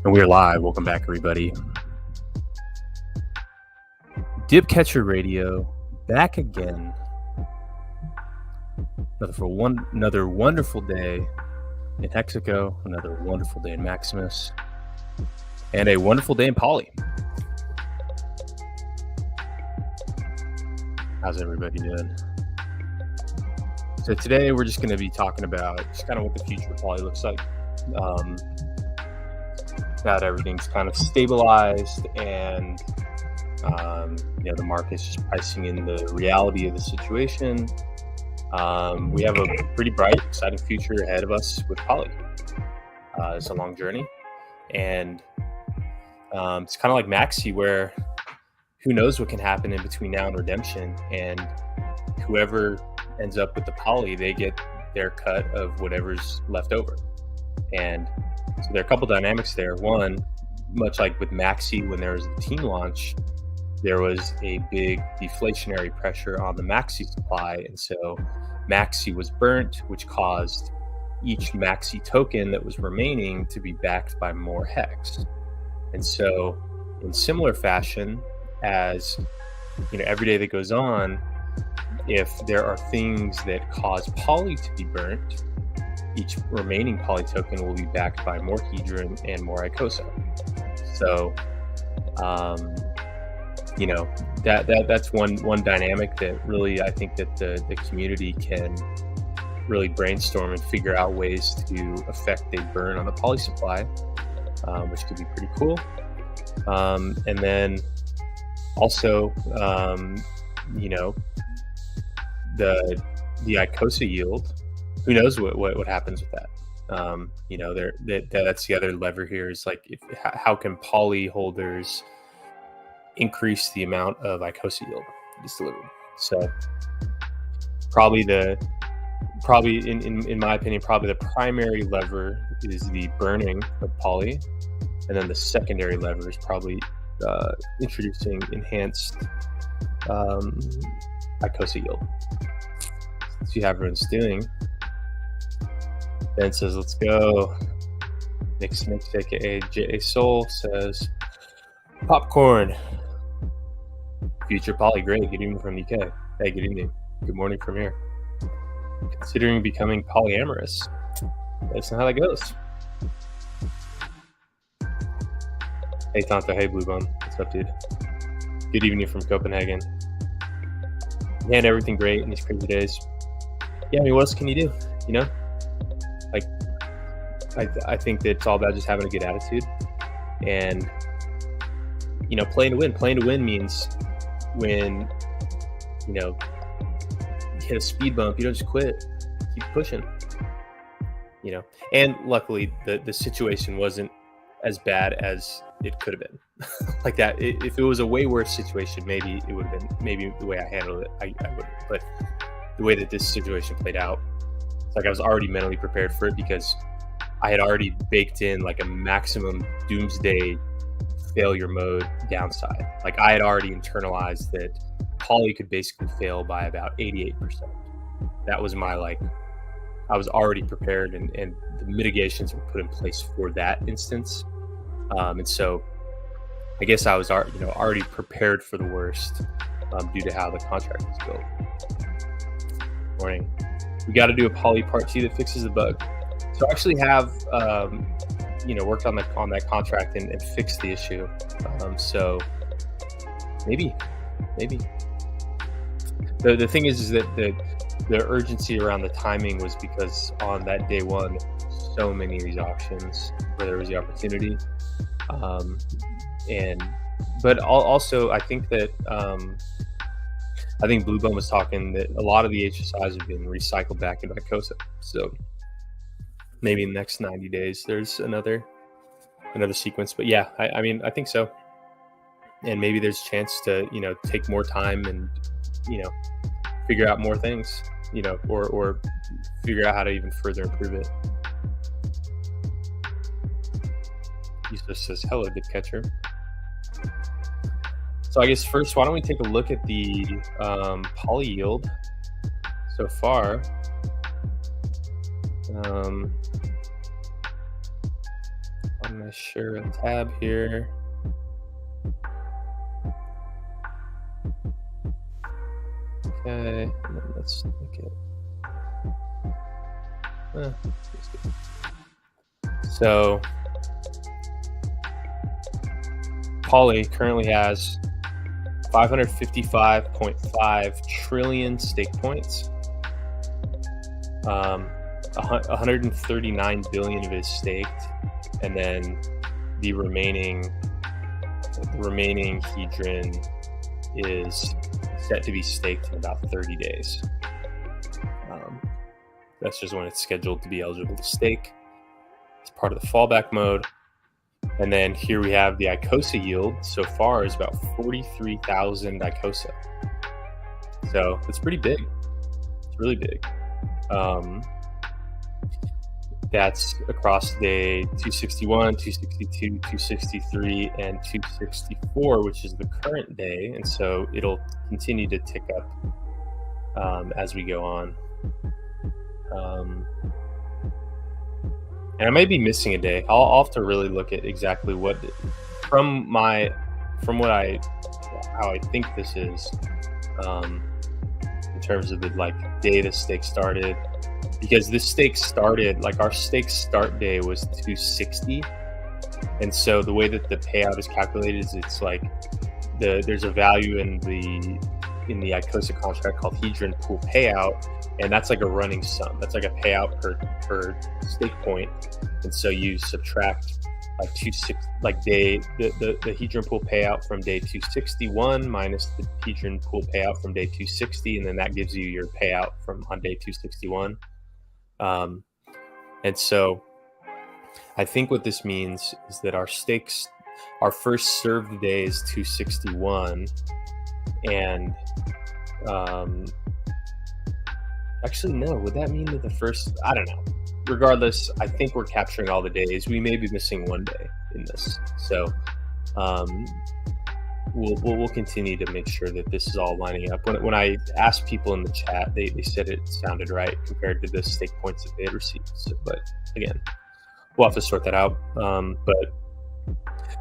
And we're live. Welcome back, everybody. Dipcatcher Radio, back again. Another wonderful day in Hexaco, another wonderful day in Maximus, and a wonderful day in Poly. How's everybody doing? So today we're just going to be talking about just kind of what the future of Poly looks like. That everything's kind of stabilized and the market's just pricing in the reality of the situation. We have a pretty bright, exciting future ahead of us with Poly. It's a long journey, and it's kind of like Maxi, where who knows what can happen in between now and redemption, and whoever ends up with the Poly, they get their cut of whatever's left over. And so there are a couple dynamics there. One, much like with Maxi, when there was the team launch, there was a big deflationary pressure on the Maxi supply. And so Maxi was burnt, which caused each Maxi token that was remaining to be backed by more Hex. And so in similar fashion as, every day that goes on, if there are things that cause Poly to be burnt, each remaining Poly token will be backed by more Hedron and more ICSA. So, that's one dynamic that really, I think that the community can really brainstorm and figure out ways to affect a burn on the Poly supply, which could be pretty cool. And then also, the ICSA yield. Who knows what happens with that? That's the other lever here, is like, how can Poly holders increase the amount of ICSA yield that's delivered? So probably in my opinion, probably the primary lever is the burning of Poly, and then the secondary lever is probably introducing enhanced ICSA yield. See how everyone's doing. Ben says, let's go. Nick Smith, aka J.A. Soul, says, popcorn. Future Poly, great. Good evening from the UK. Hey, good evening. Good morning from here. Considering becoming polyamorous. That's not how that goes. Hey, Tonto. Hey, Bluebone. What's up, dude? Good evening from Copenhagen. Man, everything great in these crazy days. Yeah, what else can you do? I think that it's all about just having a good attitude and, playing to win. Playing to win means when, you hit a speed bump, you don't just quit, keep pushing, and luckily the situation wasn't as bad as it could have been. Like that. If it was a way worse situation, maybe it would have been, maybe the way I handled it, I would, but the way that this situation played out, it's like I was already mentally prepared for it, because I had already baked in like a maximum doomsday failure mode downside. Like I had already internalized that Poly could basically fail by about 88%. That was my, I was already prepared, and the mitigations were put in place for that instance. And so I guess I was already prepared for the worst due to how the contract was built. Morning. We got to do a Poly part 2 that fixes the bug. So I actually have, worked on that contract and fixed the issue. So maybe. The thing is that the urgency around the timing was because on that day one, so many of these auctions where there was the opportunity, but also I think that I think Bluebone was talking that a lot of the HSIs have been recycled back into ICSA. So maybe in the next 90 days, there's another sequence. But yeah, I think so. And maybe there's a chance to, take more time and, figure out more things, or figure out how to even further improve it. Yusuf says, hello, Dipcatcher. So I guess first, why don't we take a look at the poly yield? so far. On my share tab here. Okay, and then let's look at. So Poly currently has 555.5 trillion stake points. 139 billion of it is staked, and then the remaining Hedron is set to be staked in about 30 days. That's just when it's scheduled to be eligible to stake. It's part of the fallback mode. And then here we have the ICSA yield so far is about 43,000 ICSA. So it's pretty big. It's really big. That's across day 261, 262, 263, and 264, which is the current day. And so it'll continue to tick up as we go on. And I might be missing a day. I'll have to really look at exactly what, how I think this is, in terms of the day the stake started, because this stake started, our stake start day was 260, and so the way that the payout is calculated is it's there's a value in the ICSA contract called Hedron pool payout, and that's like a running sum. That's like a payout per stake point, and so you subtract the Hedron pool payout from day 261 minus the Hedron pool payout from day 260, and then that gives you your payout on day 261. And so I think what this means is that our first served day is 261, and actually no, would that mean that the first, I don't know. Regardless, I think we're capturing all the days. We may be missing one day in this. So we'll continue to make sure that this is all lining up. When I asked people in the chat, they said it sounded right compared to the stake points that they had received. So, but again, we'll have to sort that out. But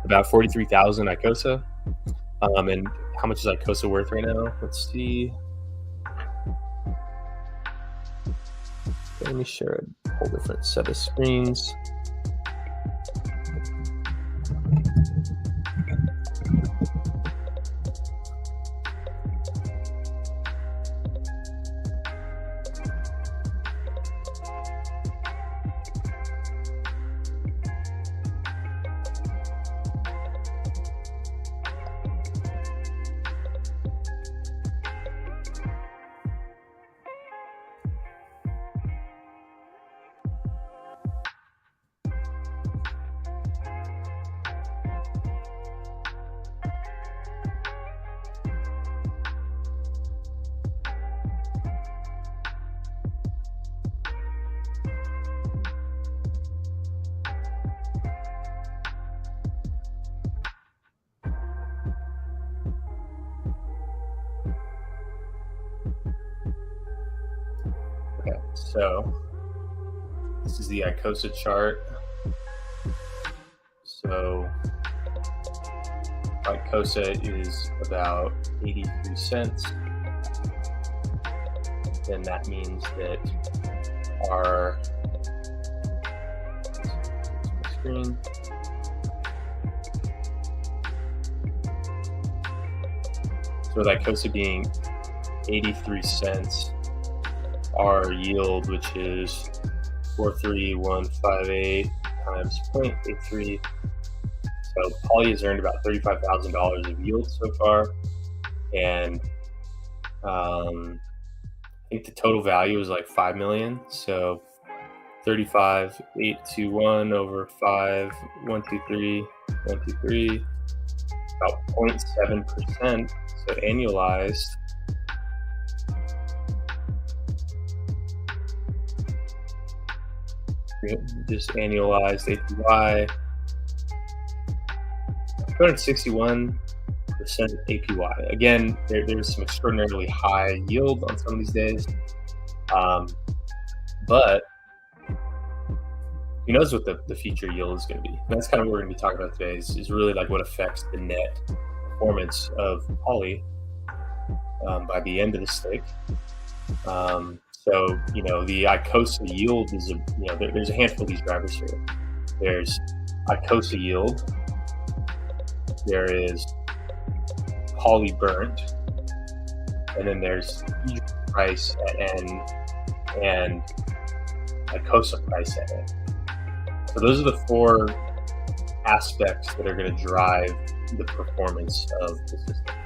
about 43,000 ICSA. And how much is ICSA worth right now? Let's see. Let me share a whole different set of screens. Okay, so this is the ICSA chart. So ICSA is about 83 cents. Then that means that our screen. So with ICSA being 83 cents, our yield, which is 43158 times 0.83. So Poly has earned about $35,000 of yield so far, and I think the total value is like 5 million. So 35,821 over 5,123,123, about 0.7%. So annualized, just annualized APY, 261% APY. Again, there's some extraordinarily high yield on some of these days, But who knows what the future yield is going to be? And that's kind of what we're going to be talking about today is really like what affects the net performance of poly by the end of the stick. So, the ICSA yield is there's a handful of these drivers here. There's ICSA yield, there is poly burnt, and then there's price at N and ICSA price at N. So those are the four aspects that are going to drive the performance of the system.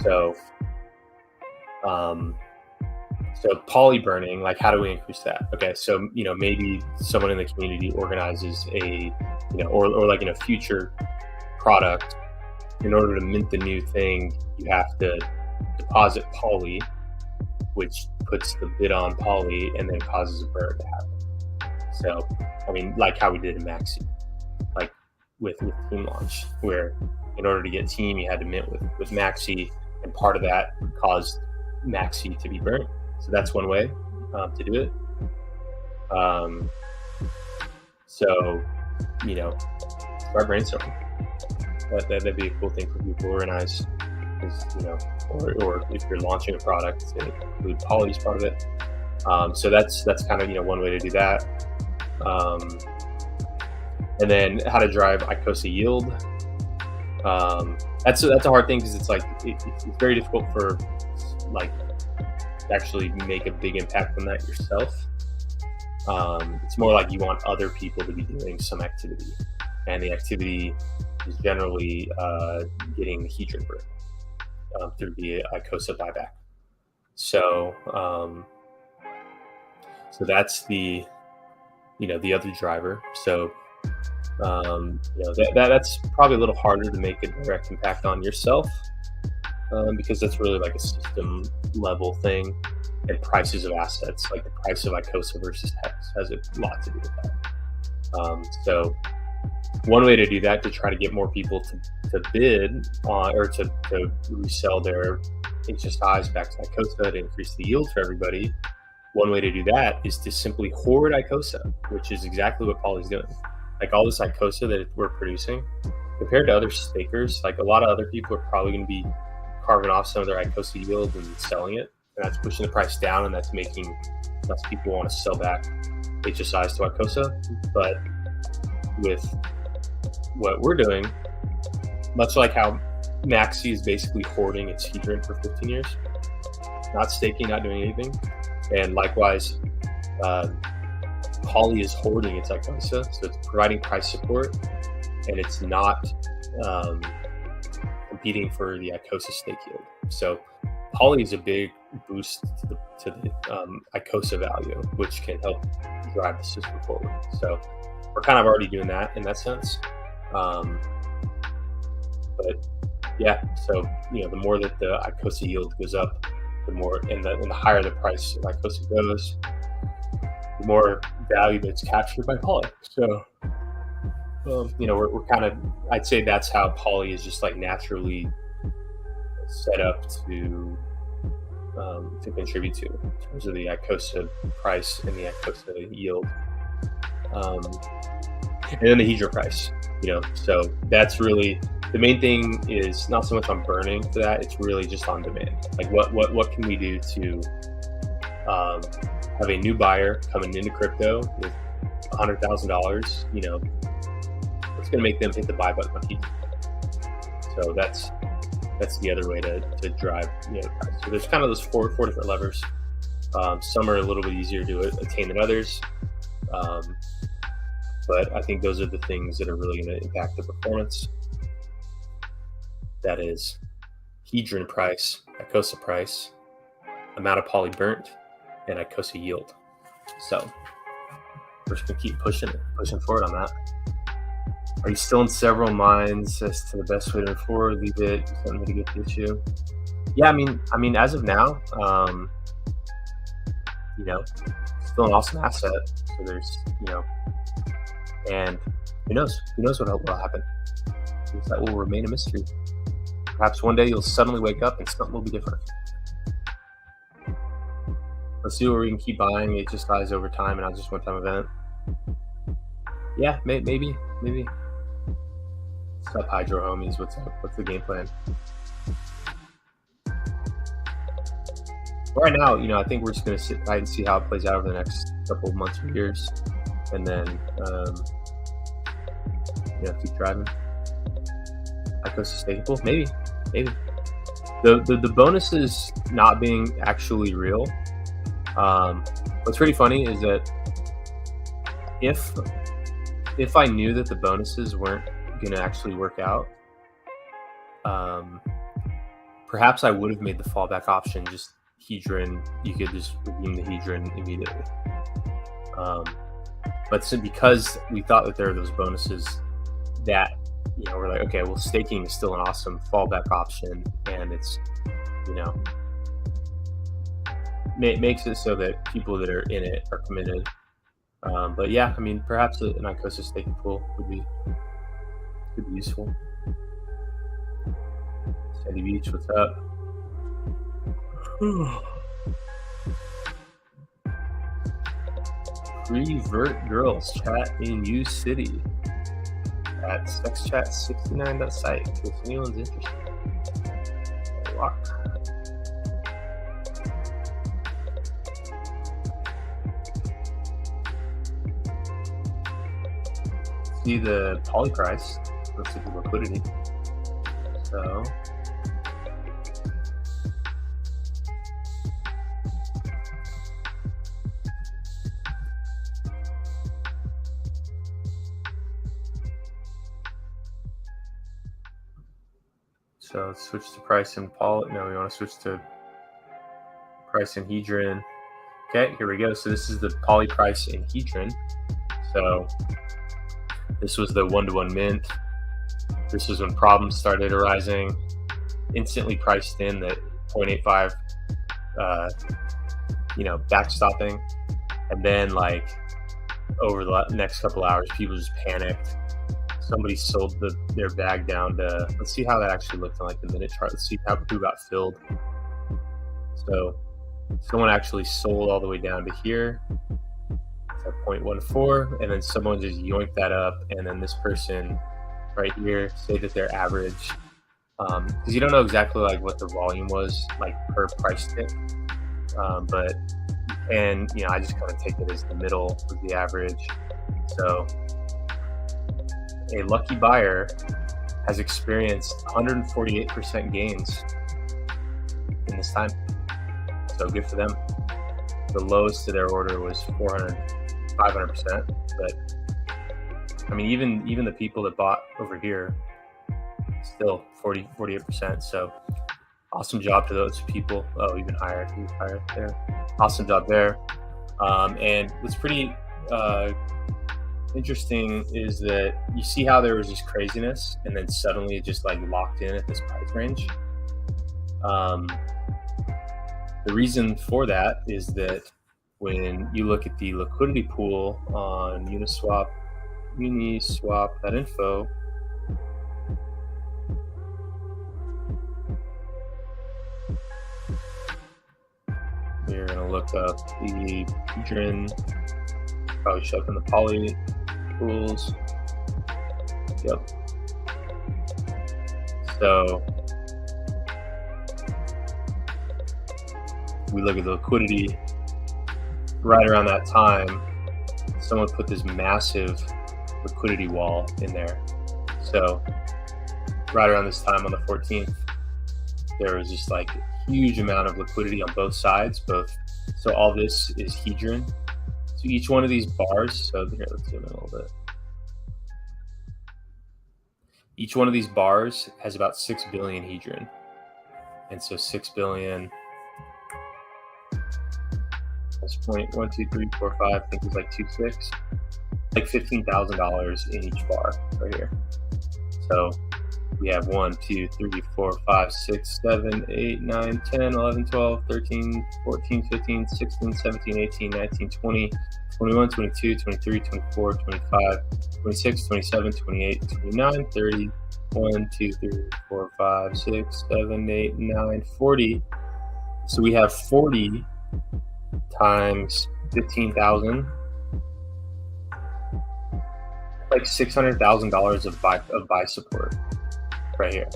So, poly burning, like how do we increase that? Okay, so maybe someone in the community organizes a or like in a future product, in order to mint the new thing, you have to deposit poly, which puts the bid on poly and then causes a burn to happen. So, like how we did in Maxi, like with Team Launch, where in order to get Team, you had to mint with Maxi, and part of that caused Maxi to be burnt. So that's one way to do it. So, start brainstorming. That'd be a cool thing for people to organize, or if you're launching a product, to include poly as part of it. So that's kind of one way to do that. And then how to drive ICSA yield. That's a hard thing because it's like it's very difficult for like to actually make a big impact on that yourself. It's more like you want other people to be doing some activity, and the activity is generally getting the hedron burn through the ICSA buyback. So that's the the other driver. So that's probably a little harder to make a direct impact on yourself, because that's really like a system level thing, and prices of assets, like the price of ICSA versus Hex, has a lot to do with that. So one way to do that, to try to get more people to bid on or to resell their HSIs back to ICSA to increase the yield for everybody, one way to do that is to simply hoard ICSA, which is exactly what Poly's doing. Like all this ICSA that we're producing, compared to other stakers, like a lot of other people are probably going to be carving off some of their ICSA yield and selling it, and that's pushing the price down, and that's making less people want to sell back HSIs to ICSA. But with what we're doing, much like how Maxi is basically hoarding its hedron for 15 years, not staking, not doing anything, and likewise, Poly is hoarding its ICSA, so it's providing price support, and it's not competing for the ICSA stake yield. So Poly is a big boost to the ICSA value, which can help drive the system forward. So we're kind of already doing that in that sense. But yeah, so the more that the ICSA yield goes up, the more, and the higher the price of ICSA goes, the more value that's captured by Poly. So we're kind of, I'd say that's how Poly is just like naturally set up to contribute to in terms of the ICSA price and the ICSA yield, and then the hedron price. So that's really the main thing, is not so much on burning for that, it's really just on demand. Like what can we do to have a new buyer coming into crypto with $100,000, what's going to make them hit the buy button on hedron? So that's the other way to drive price. So there's kind of those four different levers. Some are a little bit easier to attain than others, but I think those are the things that are really going to impact the performance. That is hedron price, ICSA price, amount of poly burnt, and ICSA yield. So we're just gonna keep pushing forward on that. Are you still in several minds as to the best way to move forward? Leave it, something to get the issue. Yeah, I mean, as of now, still an awesome asset. So there's, and who knows what will happen? That will remain a mystery. Perhaps one day you'll suddenly wake up and something will be different. let's see where we can keep buying HSIs over time and not just one-time event. Yeah, maybe. What's up, Hydro homies? What's up? What's the game plan? Right now, I think we're just going to sit tight and see how it plays out over the next couple of months or years, and then keep driving. ICSA staking pool, maybe. The bonuses not being actually real. What's pretty funny is that if I knew that the bonuses weren't going to actually work out, perhaps I would have made the fallback option just Hedron. You could just redeem the Hedron immediately. But because we thought that there were those bonuses, that we're like, okay, well, staking is still an awesome fallback option, and it's makes it so that people that are in it are committed. But yeah, perhaps an ICSA staking pool could be useful. Sandy Beach, what's up? Revert girls chat in U City at sexchat69.site in case anyone's interested. See the poly price. Let's look at liquidity. So let's switch to price in poly. No, we want to switch to price in Hedron. Okay, here we go. So this is the poly price in Hedron. So this was the 1-to-1 mint. This was when problems started arising. Instantly priced in the 0.85, backstopping. And then over the next couple hours, people just panicked. Somebody sold their bag down to, let's see how that actually looked on the minute chart. Let's see who got filled. So someone actually sold all the way down to here. At 0.14, and then someone just yoinked that up, and then this person right here say that their average, because you don't know exactly what the volume was per price tick, but I just kind of take it as the middle of the average. So a lucky buyer has experienced 148% gains in this time, so good for them. The lowest to their order was 500%, but even the people that bought over here still 48%. So awesome job to those people. Oh, even higher there. Awesome job there. And what's pretty interesting is that you see how there was this craziness, and then suddenly it just locked in at this price range. The reason for that is that when you look at the liquidity pool on uniswap.info, you're going to look up the Hedron, probably show up in the poly pools. Yep. So we look at the liquidity. Right around that time, someone put this massive liquidity wall in there. So right around this time on the 14th, there was just a huge amount of liquidity on both sides. So all this is Hedron. So each one of these bars, so here, let's zoom in a little bit. Each one of these bars has about 6 billion Hedron. And so 6 billion, that's 1, 2, 3, 4, 5, I think it's 2.6, $15,000 in each bar right here. So we have 1, 2, 3, 4, 5, 6, 7, 8, 9, 10, 11, 12, 13, 14, 15, 16, 17, 18, 19, 20, 21, 22, 23, 24, 25, 26, 27, 28, 29, 30, 1, 2, 3, 4, 5, 6, 7, 8, 9, 40. So we have 40 times 15,000, like $600,000 of buy support right here.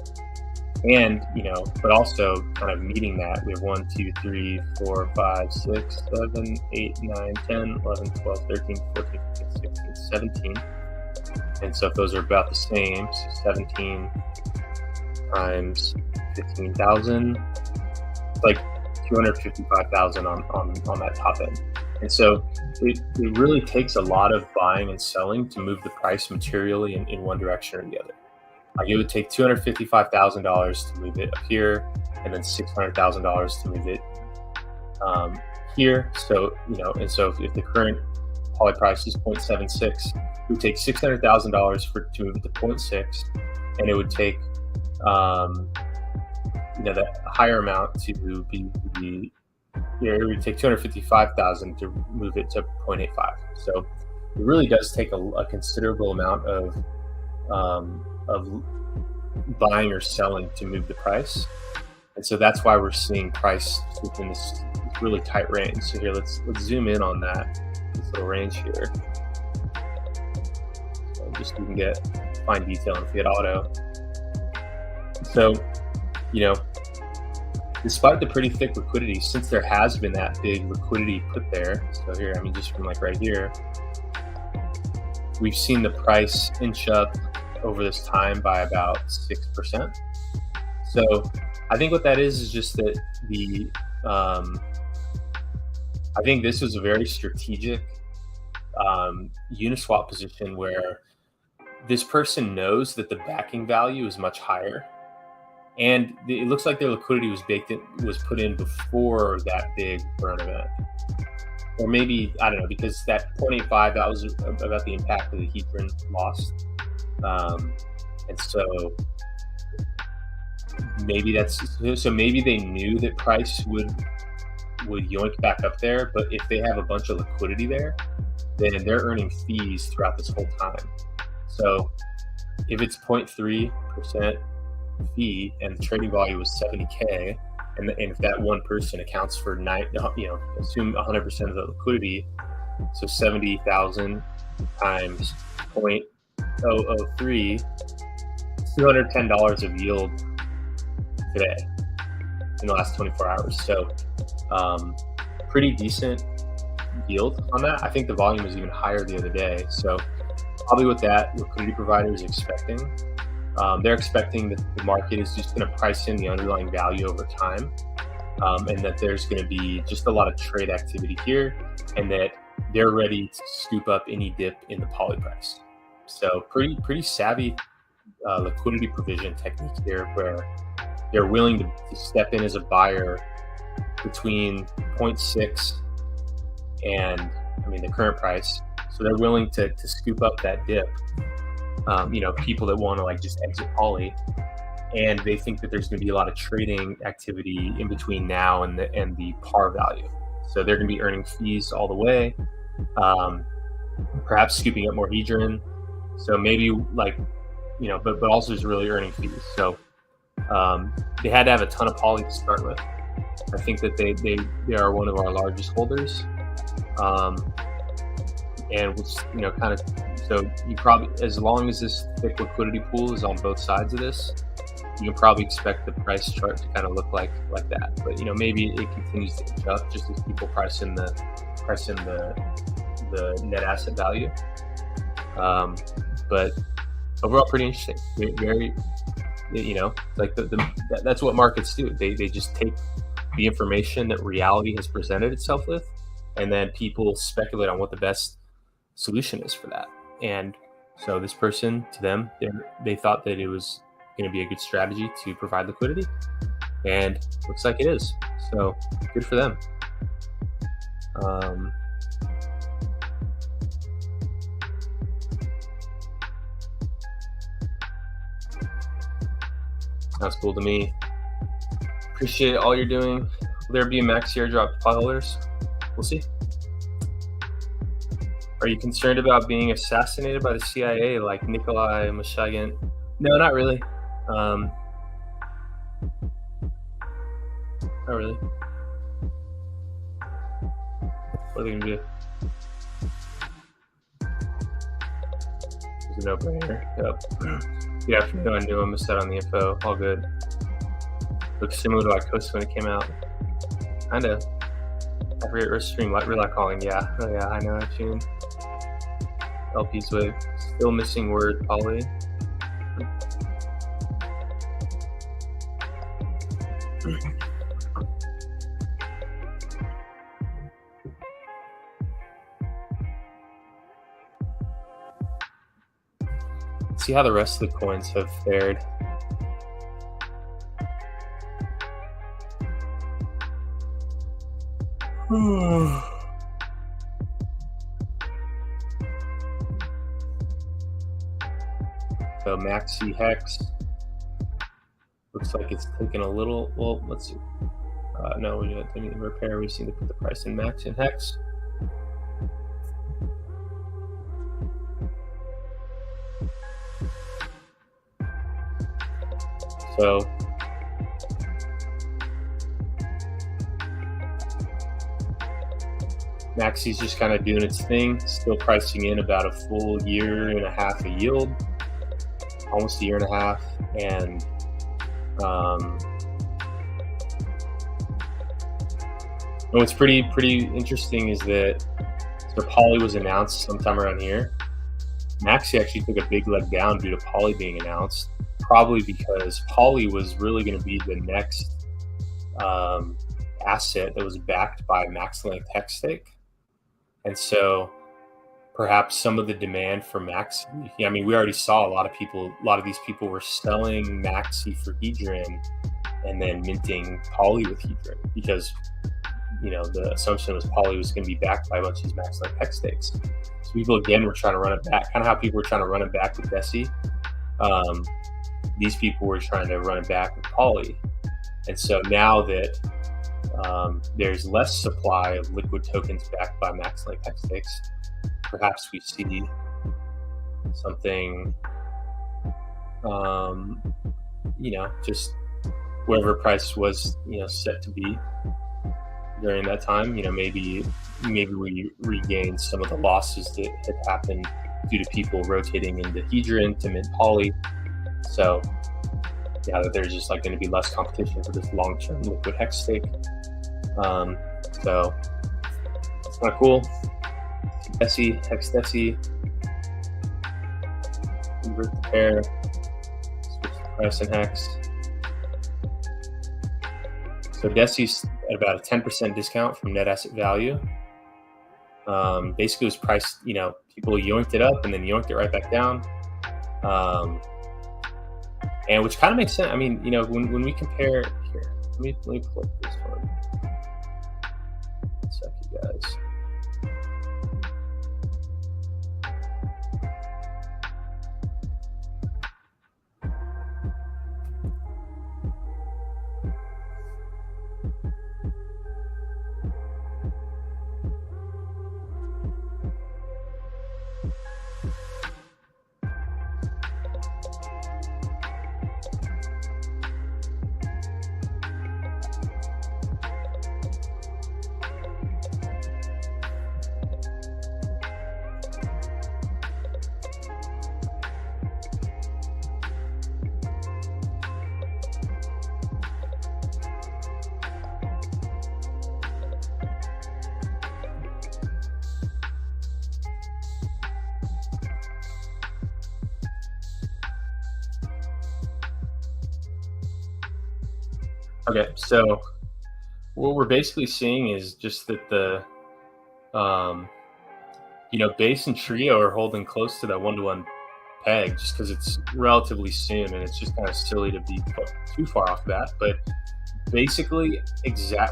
And, but also kind of meeting that, we have 1, 2, 3, 4, 5, 6, 7, 8, 9, 10, 11, 12, 13, 14, 15, 16, 17. And so if those are about the same, so 17 times 15,000, it's like 255,000 on that top end. And so it really takes a lot of buying and selling to move the price materially in one direction or the other. Like it would take $255,000 to move it up here, and then $600,000 to move it here. So, and so if the current poly price is 0.76, it would take $600,000 to move it to 0.6, and it would take that higher amount to be it would take $255,000 to move it to 0.85. So it really does take a considerable amount of buying or selling to move the price. And so that's why we're seeing price within this really tight range. So here, let's zoom in on this little range here. So just so you can get fine detail and Fiat Auto. So, despite the pretty thick liquidity, since there has been that big liquidity put there, so here, just from like right here, we've seen the price inch up over this time by about 6%. So I think what that is just that I think this was a very strategic Uniswap position where this person knows that the backing value is much higher. And it looks like their liquidity was put in before that big burn event. Or maybe, I don't know, because that 0.85, that was about the impact of the Hedron loss. And so maybe maybe they knew that price would yoink back up there, but if they have a bunch of liquidity there, then they're earning fees throughout this whole time. So if it's 0.3% fee and the trading volume was 70K, and if that one person accounts for assume 100% of the liquidity, so 70,000 times 0.003, $210 of yield today in the last 24 hours. So pretty decent yield on that. I think the volume was even higher the other day. So probably what that liquidity provider is expecting. They're expecting that the market is just going to price in the underlying value over time, and that there's going to be just a lot of trade activity here, and that they're ready to scoop up any dip in the poly price. So pretty savvy liquidity provision technique here, where they're willing to step in as a buyer between 0.6 and the current price. So they're willing to scoop up that dip. People that want to just exit poly, and they think that there's going to be a lot of trading activity in between now and the par value. So they're going to be earning fees all the way, perhaps scooping up more Hedron. So maybe but also just really earning fees. So they had to have a ton of poly to start with. I think that they are one of our largest holders. And kind of, so you probably, as long as this thick liquidity pool is on both sides of this, you can probably expect the price chart to kind of look like that. But maybe it continues to inch up just as people price in the net asset value. But overall, pretty interesting. Very, that's what markets do. They just take the information that reality has presented itself with, and then people speculate on what the best solution is for that. And so this person, to them, they thought that it was going to be a good strategy to provide liquidity, and looks like it is. So good for them. Sounds cool to me. Appreciate all you're doing. Will there be a max airdrop to poly holders? We'll see. Are you concerned about being assassinated by the CIA like Nikolai Mashagin? No, not really. Not really. What are they gonna do? It's a no-brainer. Yep. Good afternoon. I knew I missed out on the info. All good. Looks similar to ICSA when it came out. Kinda. I forget risk stream. Relay calling. Yeah. Oh yeah. I know. I tuned. LP's wave. Still missing word. Poly. See how the rest of the coins have fared. So Maxi Hex looks like it's taken a little. Well, let's see. No, we didn't need repair. We just need to put the price in Max and Hex. So Maxi's just kind of doing its thing, still pricing in about a full 1.5 years of yield, almost 1.5 years. And what's pretty interesting is that the Poly was announced sometime around here. Maxi actually took a big leg down due to Poly being announced, probably because Poly was really going to be the next asset that was backed by max length hex stake. And so perhaps some of the demand for Maxi, I mean, we already saw a lot of these people were selling Maxi for Hedron and then minting Poly with Hedron because, you know, the assumption was Poly was going to be backed by a bunch of these max length hex stakes. So people, again, were trying to run it back, kind of how people were trying to run it back with Desi. These people were trying to run it back with Poly. And so now that there's less supply of liquid tokens backed by max length hex stakes, perhaps we see something, you know, just whatever price was, you know, set to be during that time. You know, maybe we regain some of the losses that had happened due to people rotating into Hedron to mint Poly. So yeah, that there's just like going to be less competition for this long-term liquid hex stake. So it's kind of cool. Desi, Hex Desi, invert the pair, switch the price in Hex. So Desi's at about a 10% discount from net asset value. Basically it was priced, you know, people yoinked it up and then yoinked it right back down. And which kind of makes sense. I mean, you know, when we compare here, let me pull up this one. One sec, you guys. Okay, so what we're basically seeing is just that the, you know, base and trio are holding close to that 1-to-1 peg just because it's relatively soon and it's just kind of silly to be too far off that. But basically,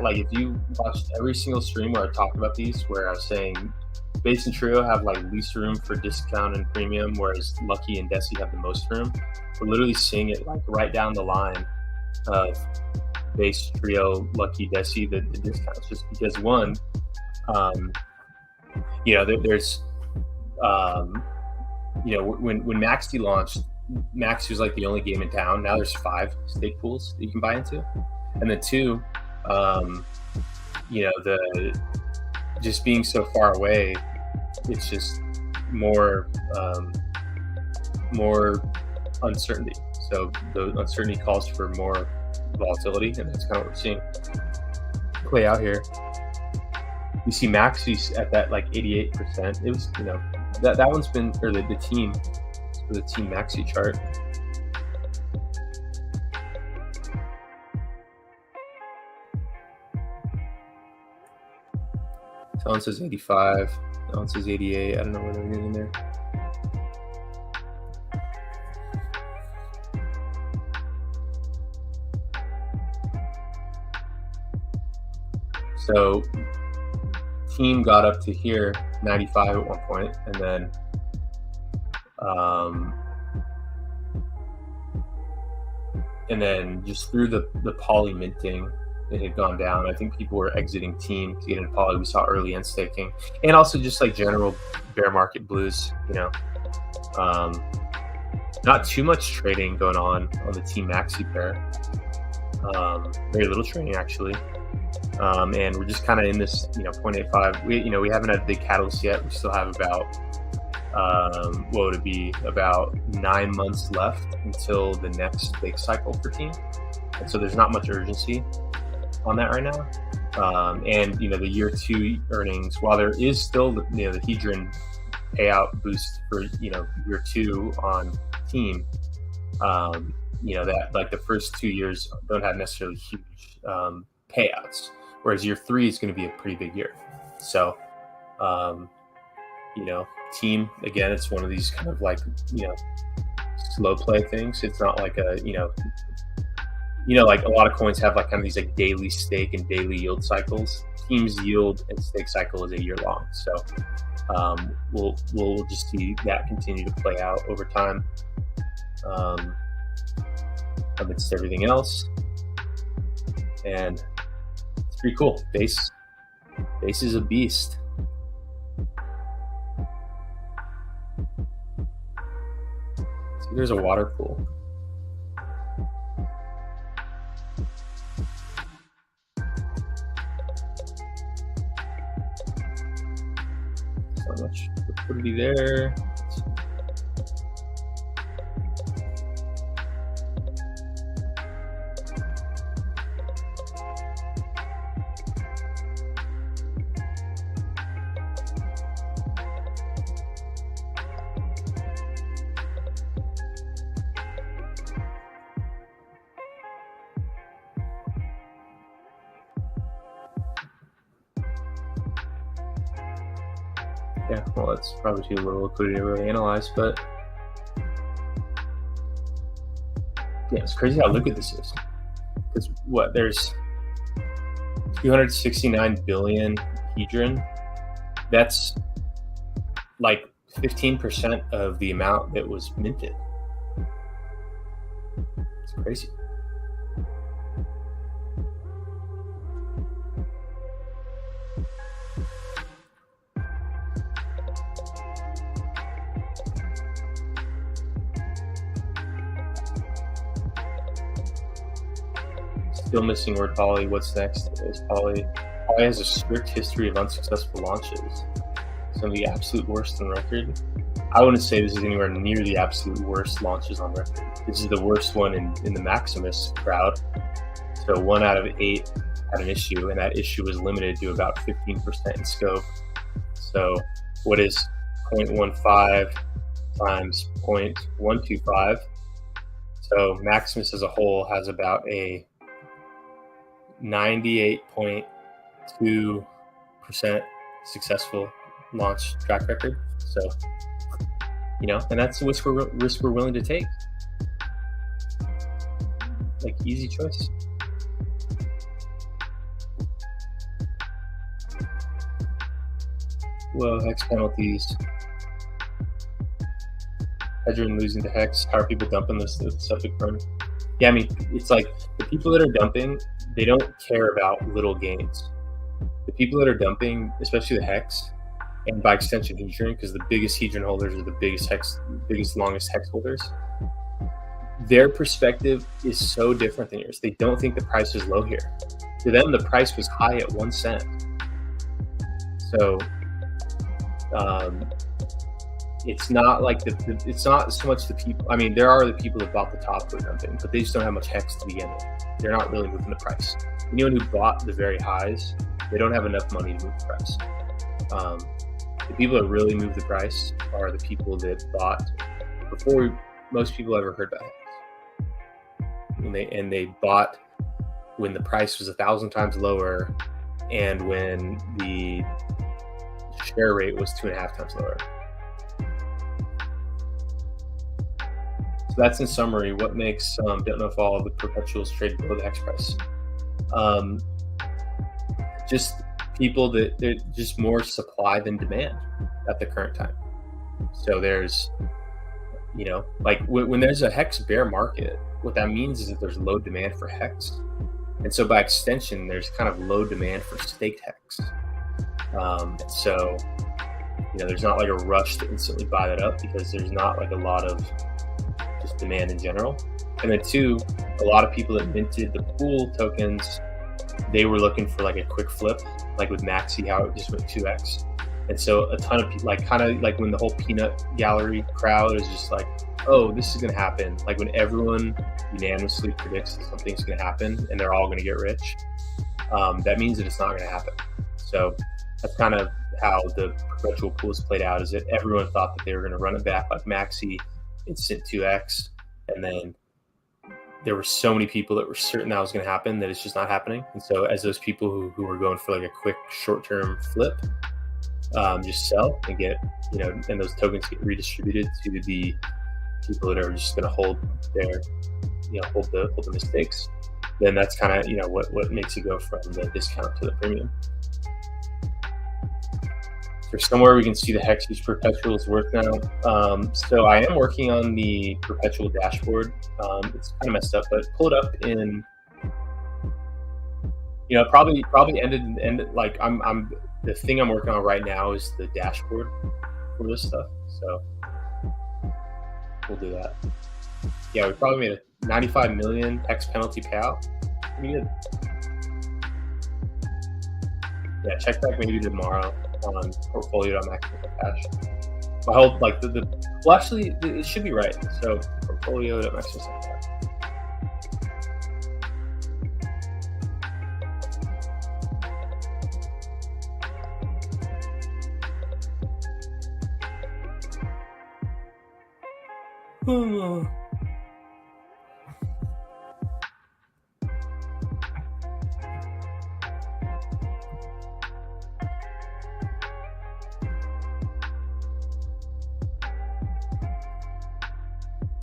like if you watched every single stream where I talked about these, where I was saying base and trio have like least room for discount and premium, whereas Lucky and Desi have the most room, we're literally seeing it like right down the line of base, trio, Lucky, Desi, the discounts, just because one, you know, there's, you know, when Maxi launched, Maxi was like the only game in town. Now there's 5 stake pools that you can buy into, and then 2, you know, just being so far away, it's just more uncertainty. So the uncertainty calls for more volatility, and that's kind of what we're seeing play out here. You see Maxi at that like 88%. It was, that one's been, or the team Maxi chart. That one says 85. That one says 88. I don't know what they're doing in there. So team got up to here, 95 at one point, and then just through the poly minting, it had gone down. I think people were exiting team to get into poly. We saw early end staking, and also just like general bear market blues. Not too much trading going on the team Maxi pair. Very little trading actually. And we're just kind of in this, 0.85. We haven't had a big catalyst yet. We still have about, what would it be, about 9 months left until the next big cycle for team. And so there's not much urgency on that right now. And the year 2 earnings, while there is still the Hedron payout boost for year 2 on team, that like the first 2 years don't have necessarily huge payouts. Whereas year 3 is going to be a pretty big year. So, team, again, it's one of these kind of like, slow play things. It's not like like a lot of coins have like kind of these like daily stake and daily yield cycles. Team's yield and stake cycle is a year long. So, we'll just see that continue to play out over time amidst everything else. And pretty cool. Base is a beast. So there's a water pool. So much liquidity there. Yeah, well, that's probably too little liquidity to really analyze, but yeah, it's crazy how liquid this is. Because there's 269 billion Hedron. That's like 15% of the amount that was minted. It's crazy. Still missing word poly. What's next is poly. Poly has a strict history of unsuccessful launches. Some of the absolute worst on record. I wouldn't say this is anywhere near the absolute worst launches on record. This is the worst one in the Maximus crowd. So 1 out of 8 had an issue, and that issue was limited to about 15% in scope. So what is 0.15 times 0.125? So Maximus as a whole has about a 98.2% successful launch track record. So, and that's the risk we're willing to take. Like, easy choice. Well, hex penalties. Hedron losing to hex. How are people dumping this subject firm? Yeah, I mean, it's like the people that are dumping, they don't care about little gains. The people that are dumping, especially the hex, and by extension Hedron, because the biggest Hedron holders are the biggest longest hex holders. Their perspective is so different than yours. They don't think the price is low here. To them, the price was high at 1 cent. So it's not like it's not so much the people. I mean, there are the people that bought the top or something, but they just don't have much hex to begin with. They're not really moving the price. Anyone who bought the very highs, they don't have enough money to move the price. The people that really move the price are the people that bought before most people ever heard about hex. And they bought when the price was 1,000 times lower, and when the share rate was 2.5 times lower. So that's in summary what makes don't know if all the perpetuals trade below the hex price. Just people that there's just more supply than demand at the current time. So there's, like when there's a hex bear market, what that means is that there's low demand for hex. And so by extension, there's kind of low demand for staked hex. So, there's not like a rush to instantly buy that up because there's not like a lot of just demand in general. And then two, a lot of people that minted the pool tokens, they were looking for like a quick flip, like with Maxi, how it just went 2x. And so a ton of people, like kind of like when the whole peanut gallery crowd is just like, oh, this is going to happen. Like when everyone unanimously predicts that something's going to happen and they're all going to get rich, that means that it's not going to happen. So that's kind of how the perpetual pools played out, is that everyone thought that they were going to run it back like Maxi, instant 2x. And then there were so many people that were certain that was going to happen that it's just not happening. And so as those people who were going for like a quick short-term flip, just sell and get, and those tokens get redistributed to the people that are just going to hold their, hold the mistakes, then that's kind of, what makes it go from the discount to the premium. There's somewhere we can see the hex each perpetual is worth now. So I am working on the perpetual dashboard. It's kind of messed up, but pull it up in, probably ended like I'm the thing I'm working on right now is the dashboard for this stuff. So we'll do that. Yeah, we probably made a 95 million hex penalty payout. Pretty good. Yeah, check back maybe tomorrow on portfolio.maximus.cash. I hope like well, actually it should be right. So portfolio.maximus.cash.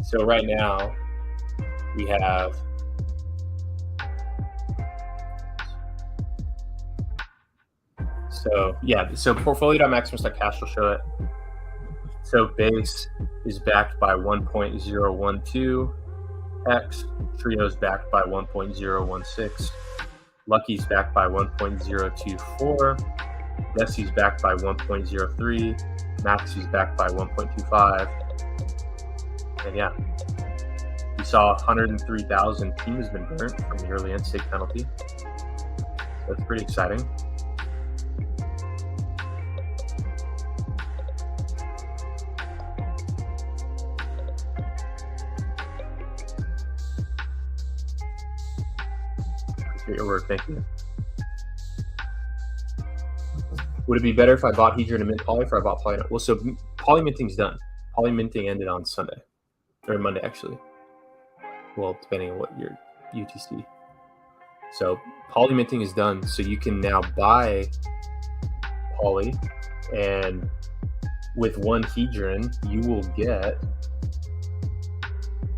So right now we have so portfolio.maximus.cash will show it. So base is backed by 1.012x, Trio's backed by 1.016, Lucky's backed by 1.024, Desi's backed by 1.03, Maxi's backed by 1.25, and yeah, we saw 103,000 team has been burnt from the early end stake penalty. So that's pretty exciting. Your work, thank you. Would it be better if I bought HDRN and mint poly, or I bought poly? Well, so poly minting's done. Poly minting ended on Sunday, or Monday actually. Well, depending on what your UTC. So poly minting is done. So you can now buy poly, and with one HDRN, you will get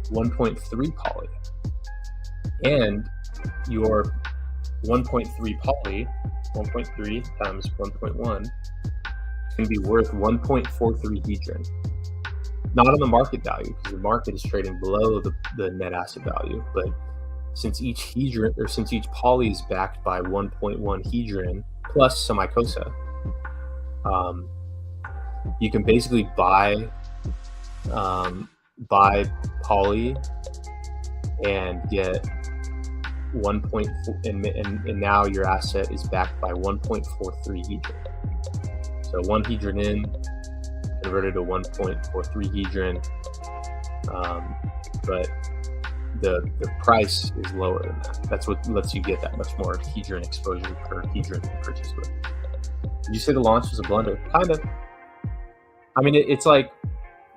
1.3 poly, and your 1.3 poly, 1.3 times 1.1 can be worth 1.43 HDRN. Not on the market value, because the market is trading below the net asset value. But since each HDRN, or since each poly is backed by 1.1 HDRN plus some ICSA, you can basically buy poly and get 1.4, and now your asset is backed by 1.43 HDRN. So 1 hedron in converted to 1.43 hedron, but the price is lower than that. That's what lets you get that much more hedron exposure per hedron purchase with. Did you say the launch was a blunder? Kind of. I mean, it's like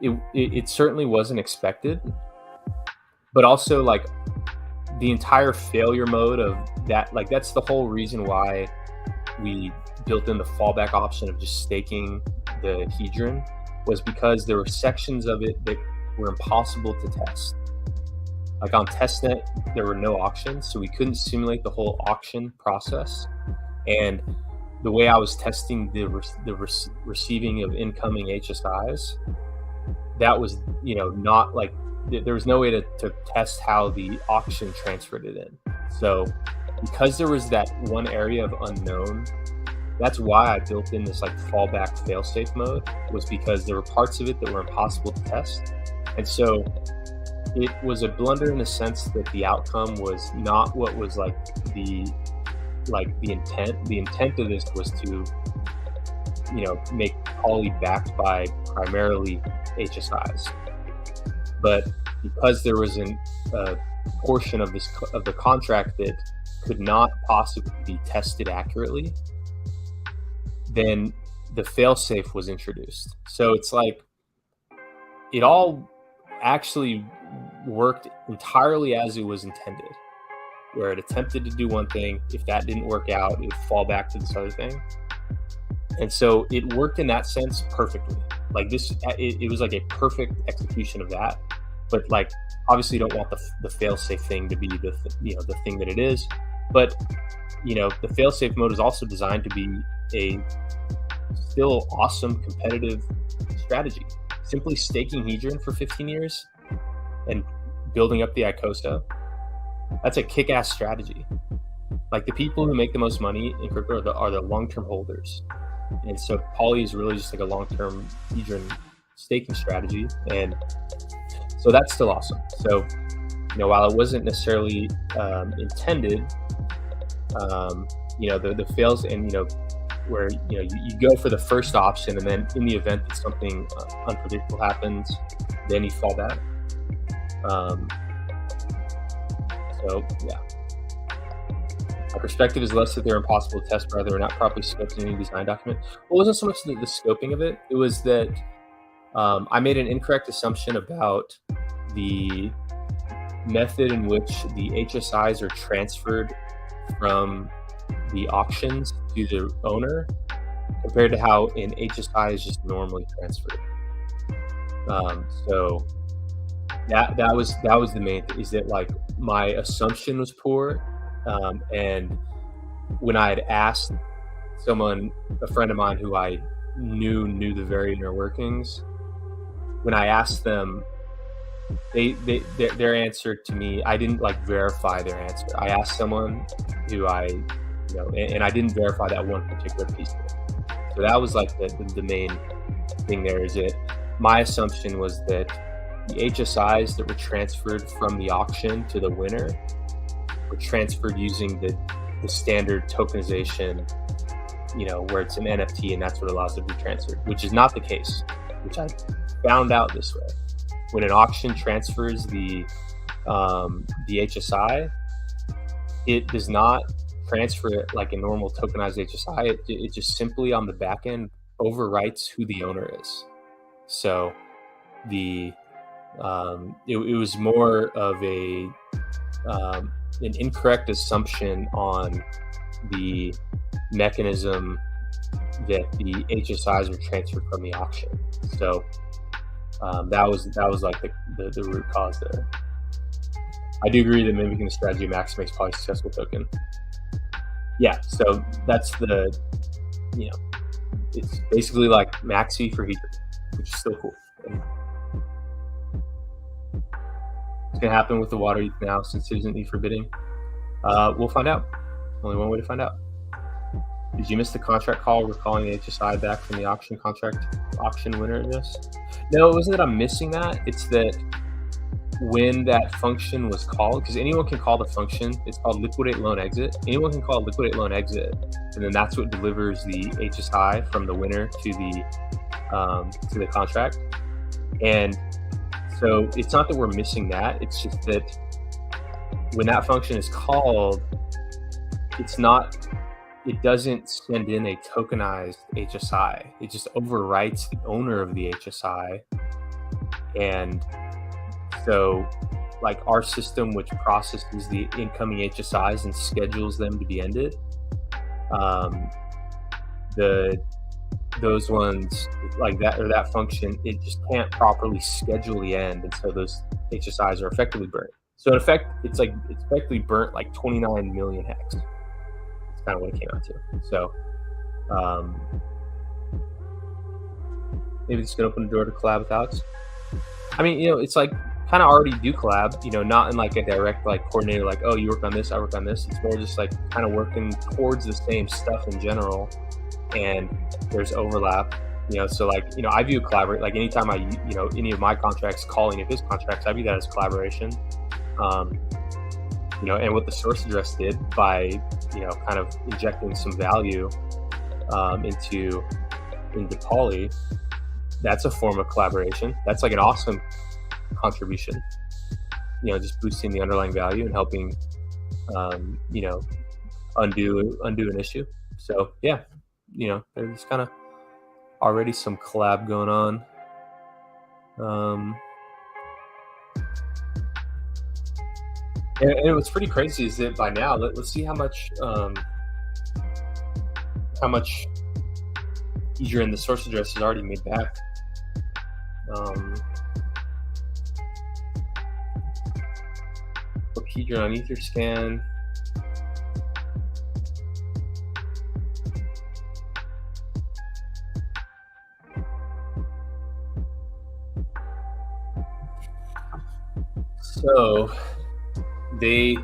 it certainly wasn't expected, but also like the entire failure mode of that, like that's the whole reason why we built in the fallback option of just staking the hedron, was because there were sections of it that were impossible to test. Like on testnet, there were no auctions, so we couldn't simulate the whole auction process. And the way I was testing the receiving of incoming HSIs, that was, not like, there was no way to test how the auction transferred it in. So because there was that one area of unknown, that's why I built in this like fallback failsafe mode, was because there were parts of it that were impossible to test. And so it was a blunder in the sense that the outcome was not what was like the intent. The intent of this was to, make Poly backed by primarily HSIs. But because there was a portion of the contract that could not possibly be tested accurately, then the failsafe was introduced. So it's like it all actually worked entirely as it was intended, where it attempted to do one thing. If that didn't work out, it would fall back to this other thing. And so it worked in that sense perfectly. Like this, it was like a perfect execution of that. But like, obviously, you don't want the fail-safe thing to be the thing that it is. But the fail-safe mode is also designed to be a still awesome competitive strategy. Simply staking hedron for 15 years and building up the ICSA, that's a kick-ass strategy. Like the people who make the most money in crypto are the long-term holders. And so Poly is really just like a long-term hedron staking strategy. And so that's still awesome. So, while it wasn't necessarily intended, the fails and, where, you go for the first option, and then in the event that something unpredictable happens, then you fall back. So yeah. My perspective is less that they're impossible to test, rather they're not properly scoped in any design document. Well, it wasn't so much the scoping of it. It was that I made an incorrect assumption about the method in which the HSIs are transferred from the auctions to the owner compared to how an HSI is just normally transferred. So that was the main thing, is that like my assumption was poor. And when I had asked someone, a friend of mine who I knew the very inner workings, when I asked them, their answer to me, I didn't like verify their answer. I asked someone who and I didn't verify that one particular piece of it. So that was like the main thing there, is that my assumption was that the HSIs that were transferred from the auction to the winner were transferred using the standard tokenization, where it's an NFT and that's what allows it to be transferred, which is not the case, which I found out this way. When an auction transfers the HSI, it does not transfer it like a normal tokenized HSI. It just simply on the back end overwrites who the owner is. So it was more of an incorrect assumption on the mechanism that the HSIs were transferred from the auction. So that was like the root cause there. I do agree that mimicking the strategy of Max makes Poly successful token. Yeah, so that's it's basically like Maxi for Hedron, which is still cool. It's gonna happen with the water ETH now, since it isn't forbidding. We'll find out. Only one way to find out. Did you miss the contract call? We're calling the HSI back from the auction winner in this. No, it wasn't that I'm missing that. It's that when that function was called, because anyone can call the function, it's called liquidate loan exit. Anyone can call liquidate loan exit, and then that's what delivers the HSI from the winner to the contract. And so it's not that we're missing that, it's just that when that function is called, it doesn't send in a tokenized HSI. It just overwrites the owner of the HSI. And so like our system, which processes the incoming HSIs and schedules them to be ended, those ones like that, or that function, it just can't properly schedule the end. And so those HSIs are effectively burnt. So in effect, it's effectively burnt like 29 million hex. It's kind of what it came out to. So maybe it's gonna open the door to collab with Alex. I mean, it's like kind of already do collab, not in like a direct like coordinator, like, oh, you work on this, I work on this. It's more just like kind of working towards the same stuff in general, and there's overlap. So like, I view collaborate, like anytime I, any of my contracts call any of his contracts, I view that as collaboration. And what the source address did by, kind of injecting some value into Poly, that's a form of collaboration. That's like an awesome contribution, just boosting the underlying value and helping, undo an issue. So yeah, there's kind of already some collab going on. And what's pretty crazy is that by now, let's see how much HDRN the source address has already made back. Look, HDRN on Etherscan. So they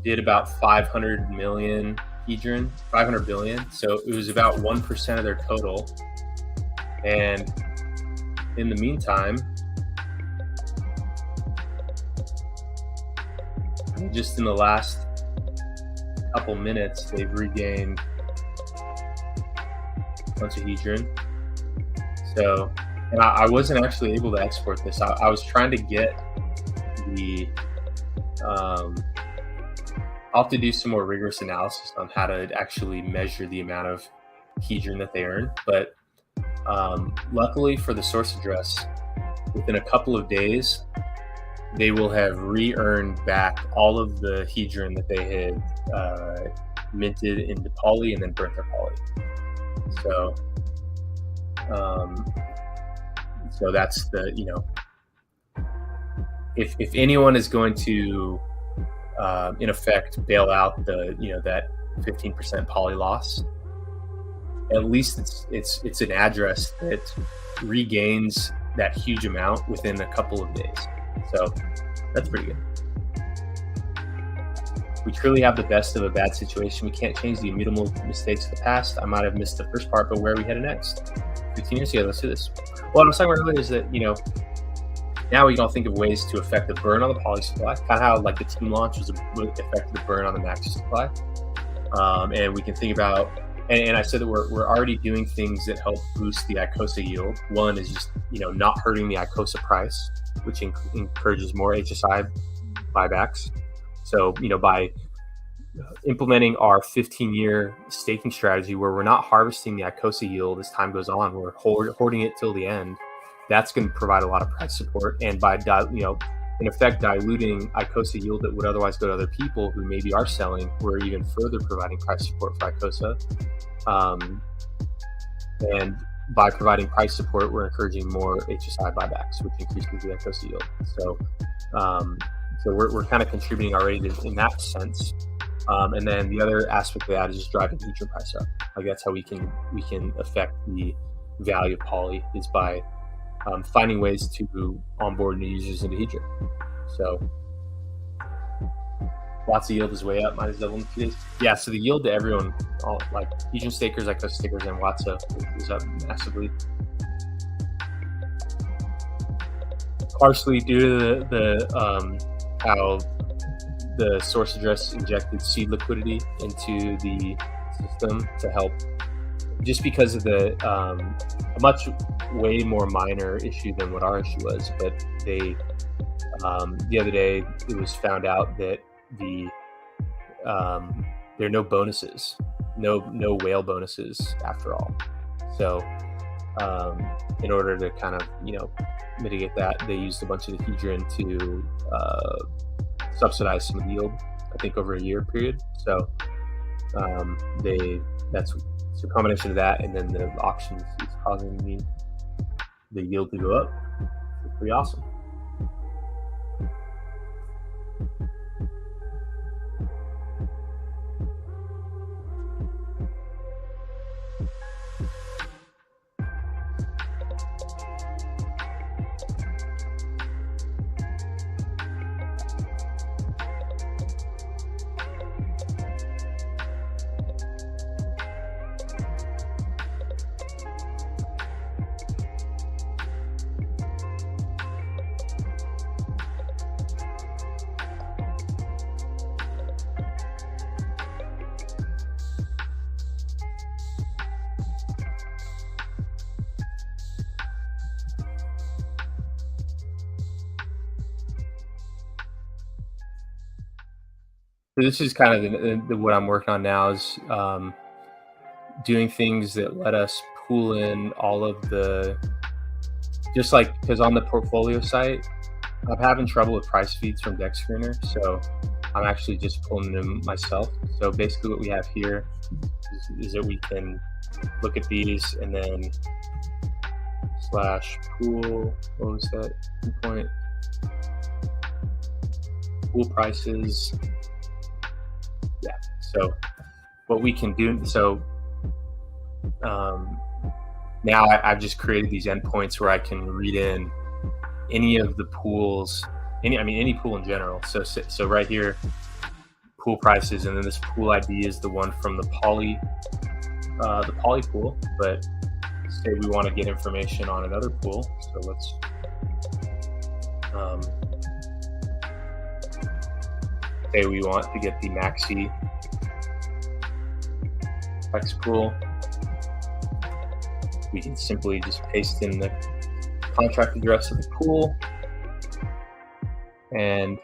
did about 500 million HDRN, 500 billion. So it was about 1% of their total. And in the meantime, just in the last couple minutes, they've regained a bunch of HDRN. So, and I wasn't actually able to export this. I was trying to get the, I'll have to do some more rigorous analysis on how to actually measure the amount of HDRN that they earn. But luckily for the source address, within a couple of days, they will have re-earned back all of the HDRN that they had minted into Poly and then burnt their Poly. So that's the, if anyone is going to in effect bail out the, that 15% Poly loss, at least it's an address that regains that huge amount within a couple of days. So that's pretty good. We truly have the best of a bad situation. We can't change the immutable mistakes of the past. I might have missed the first part, but where are we headed next? 15 years ago, let's do this. What I was talking about earlier is that, now we can think of ways to affect the burn on the Poly supply, kind of how like the team launch was affected the burn on the Max supply. And we can think about, and I said that we're already doing things that help boost the ICSA yield. One is just, not hurting the ICSA price, which encourages more HSI buybacks. So, by implementing our 15-year staking strategy where we're not harvesting the ICSA yield as time goes on, we're hoarding it till the end. That's going to provide a lot of price support. And by, in effect, diluting ICSA yield that would otherwise go to other people who maybe are selling, we're even further providing price support for ICSA. And by providing price support, we're encouraging more HSI buybacks, which increases the ICSA yield. So we're kind of contributing already in that sense. And then the other aspect of that is just driving HDRN price up. Like that's how we can affect the value of Poly, is by finding ways to onboard new users into HDRN. So lots of yield is way up, minus double in 2 days. Yeah, so the yield to everyone, all like HDRN stakers, ICSA stakers, and WATSA is up massively. partially due to how the source address injected seed liquidity into the system to help, just because of a much way more minor issue than what our issue was. But they the other day it was found out that there are no bonuses, no whale bonuses after all. So in order to kind of mitigate that, they used a bunch of the hedron to subsidize some of the yield, I think over a year period. So that's a combination of that, and then the auctions is causing the yield to go up. It's pretty awesome. So this is kind of what I'm working on now, is doing things that let us pull in all of just like, because on the portfolio site, I'm having trouble with price feeds from Deck Screener, so I'm actually just pulling them myself. So basically what we have here is that we can look at these and then /pool, what was that, point, pool prices. Yeah, so what we can do, so now I've just created these endpoints where I can read in any of the pools, any pool in general. So right here, pool prices, and then this pool ID is the one from the poly pool. But say we want to get information on another pool, so let's say we want to get the maxi X pool. We can simply just paste in the contract address of the pool, and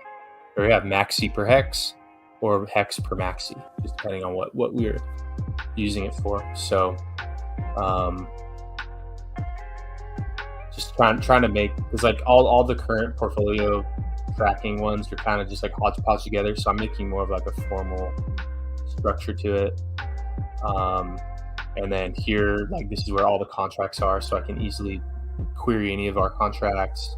we have maxi per hex or hex per maxi, just depending on what we're using it for. So just trying to make, because like all the current portfolio tracking ones are kind of just like hodgepodge together, so I'm making more of like a formal structure to it. And then here, like, this is where all the contracts are, so I can easily query any of our contracts.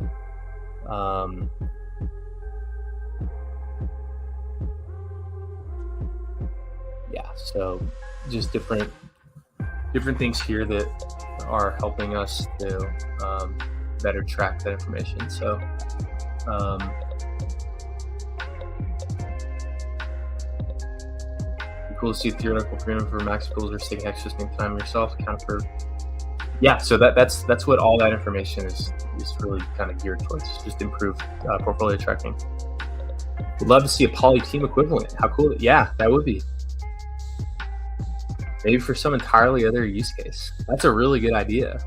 Yeah, so just different things here that are helping us to better track that information. So cool to see theoretical premium for max pools or stake hex just time yourself account for. Yeah, so that's what all that information is really kind of geared towards, just improved portfolio tracking. Would love to see a poly team equivalent. How cool! Yeah, that would be. Maybe for some entirely other use case. That's a really good idea.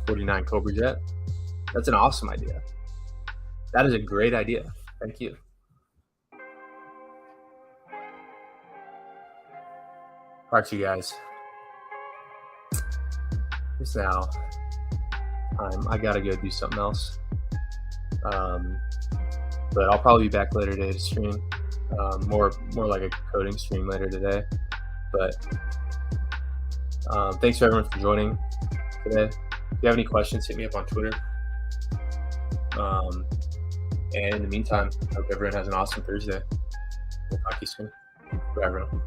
49 Cobra Jet. That's an awesome idea. That is a great idea. Thank you. All right, you guys. It's now time. I gotta go do something else. But I'll probably be back later today to stream. More like a coding stream later today. But thanks to everyone for joining today. If you have any questions, hit me up on Twitter. And in the meantime, I hope everyone has an awesome Thursday. We'll talk to you soon. Bye, everyone.